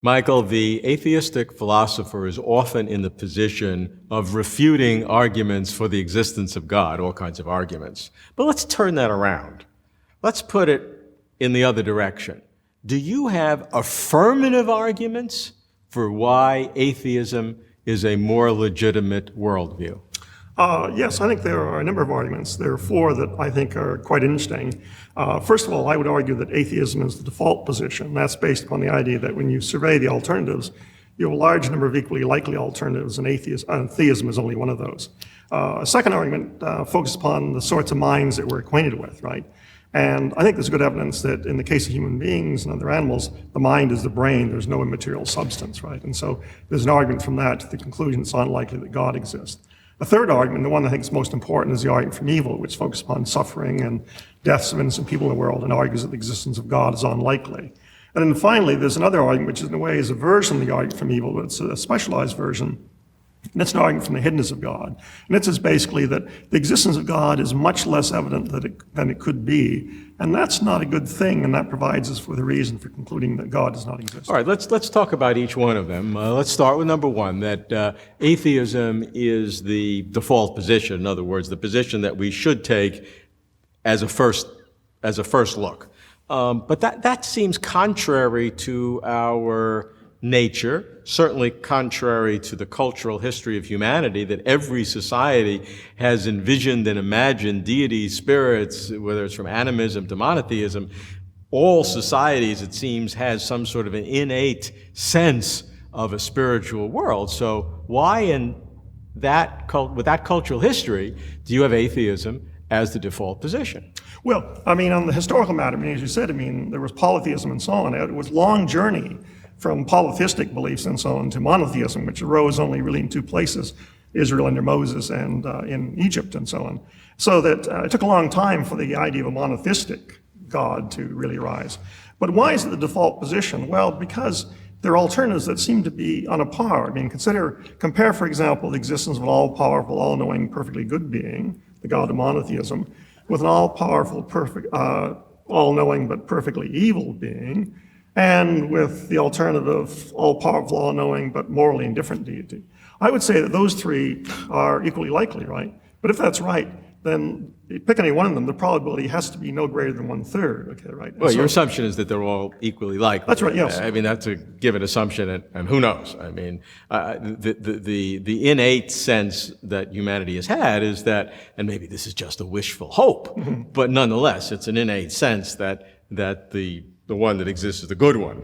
Michael, the atheistic philosopher is often in the position of refuting arguments for the existence of God, all kinds of arguments. But let's turn that around. Let's put it in the other direction. Do you have affirmative arguments for why atheism is a more legitimate worldview? Yes, I think there are a number of arguments. There are four that I think are quite interesting. First of all, I would argue that atheism is the default position. That's based upon the idea that when you survey the alternatives, you have a large number of equally likely alternatives, and theism is only one of those. A second argument focuses upon the sorts of minds that we're acquainted with, right? And I think there's good evidence that in the case of human beings and other animals, the mind is the brain, there's no immaterial substance, right? And so there's an argument from that to the conclusion it's unlikely that God exists. A third argument, the one I think is most important, is the argument from evil, which focuses upon suffering and deaths of innocent people in the world and argues that the existence of God is unlikely. And then finally, there's another argument, which in a way is a version of the argument from evil, but it's a specialized version. And it's an argument from the hiddenness of God. And it says basically that the existence of God is much less evident than it could be. And that's not a good thing, and that provides us with a reason for concluding that God does not exist. All right, let's talk about each one of them. Let's start with number one, that atheism is the default position. In other words, the position that we should take as a first look. But that seems contrary to our nature, certainly contrary to the cultural history of humanity, that every society has envisioned and imagined deities, spirits, whether it's from animism to monotheism. All societies, it seems, has some sort of an innate sense of a spiritual world. So why with that cultural history do you have atheism as the default position? Well, I mean, on the historical matter, as you said, there was polytheism and so on. It was a long journey from polytheistic beliefs and so on to monotheism, which arose only really in two places, Israel under Moses and in Egypt and so on. So that it took a long time for the idea of a monotheistic God to really arise. But why is it the default position? Well, because there are alternatives that seem to be on a par. Compare, for example, the existence of an all-powerful, all-knowing, perfectly good being, the God of monotheism, with an all-powerful, perfect, all-knowing, but perfectly evil being, and with the alternative, all-powerful, all-knowing, but morally indifferent deity. I would say that those three are equally likely, right? But if that's right, then you pick any one of them, the probability has to be no greater than 1/3, okay, right? Well, your assumption is that they're all equally likely. That's right, yes. That's a given assumption, and who knows? The innate sense that humanity has had is that, and maybe this is just a wishful hope, but nonetheless, it's an innate sense that the one that exists is the good one.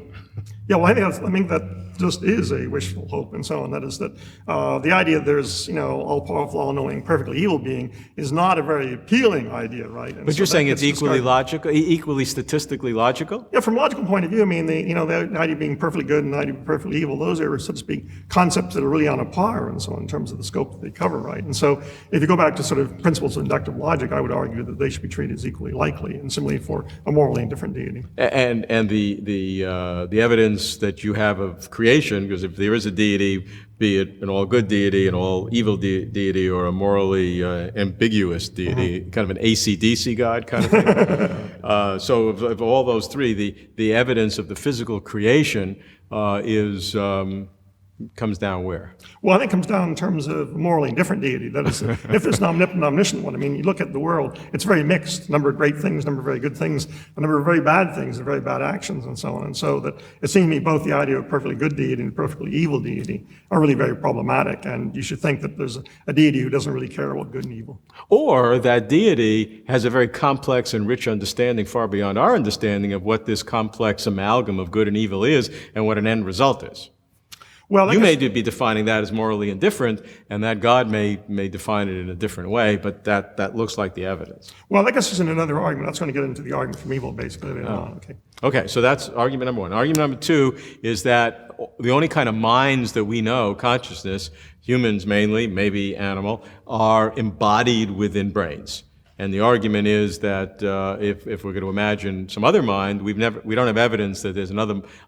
Yeah, well, I think that just is a wishful hope and so on. That is that the idea that there's, all-powerful, all-knowing, perfectly evil being is not a very appealing idea, right? And but so you're saying it's equally discarded. logical, equally statistically logical? Yeah, from a logical point of view, the idea of being perfectly good and the idea of perfectly evil, those are, so to speak, concepts that are really on a par and so on in terms of the scope that they cover, right? And so if you go back to sort of principles of inductive logic, I would argue that they should be treated as equally likely, and similarly for a morally indifferent deity. And the evidence that you have of creation, because if there is a deity, be it an all-good deity, an all-evil deity, or a morally ambiguous deity, kind of an AC/DC God kind of thing. So of all those three, the evidence of the physical creation comes down where? Well, I think it comes down in terms of a morally indifferent deity. That is, if it's an omnipotent, omniscient one, you look at the world, it's very mixed. A number of great things, a number of very good things, a number of very bad things, and very bad actions, and so on. And so that it seems to me both the idea of a perfectly good deity and a perfectly evil deity are really very problematic, and you should think that there's a deity who doesn't really care about good and evil. Or that deity has a very complex and rich understanding, far beyond our understanding, of what this complex amalgam of good and evil is and what an end result is. Well, you may be defining that as morally indifferent, and that God may define it in a different way, but that looks like the evidence. Well, I guess there's another argument. That's going to get into the argument from evil, basically. Okay, so that's argument number one. Argument number two is that the only kind of minds that we know, consciousness, humans mainly, maybe animal, are embodied within brains. And the argument is that if we're going to imagine some other mind, we don't have evidence that there's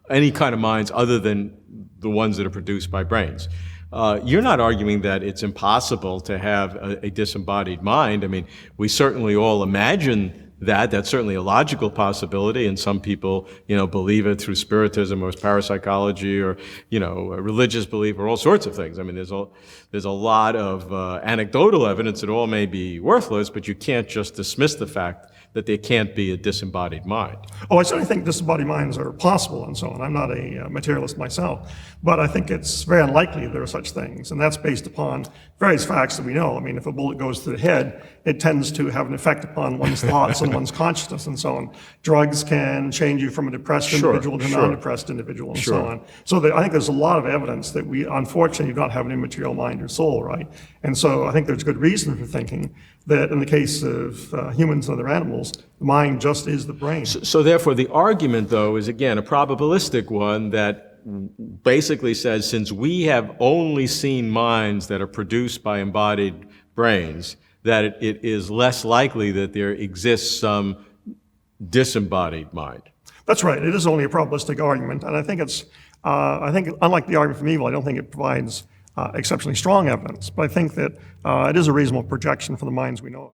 any kind of minds other than the ones that are produced by brains. You're not arguing that it's impossible to have a disembodied mind. We certainly all imagine that. That's certainly a logical possibility, and some people, believe it through spiritism or parapsychology or, a religious belief or all sorts of things. I mean, there's a lot of anecdotal evidence that all may be worthless, but you can't just dismiss the fact that there can't be a disembodied mind. Oh, I certainly think disembodied minds are possible and so on. I'm not a materialist myself, but I think it's very unlikely there are such things, and that's based upon various facts that we know. I mean, if a bullet goes through the head, it tends to have an effect upon one's thoughts and one's consciousness and so on. Drugs can change you from a depressed individual to a non-depressed individual and so on. So I think there's a lot of evidence that we unfortunately do not have an immaterial mind or soul, right? And so I think there's good reason for thinking that in the case of humans and other animals, the mind just is the brain. So therefore, the argument, though, is again a probabilistic one that basically says since we have only seen minds that are produced by embodied brains, that it is less likely that there exists some disembodied mind. That's right. It is only a probabilistic argument, and I think unlike the argument from evil, I don't think it provides exceptionally strong evidence, but I think that it is a reasonable projection for the minds we know of.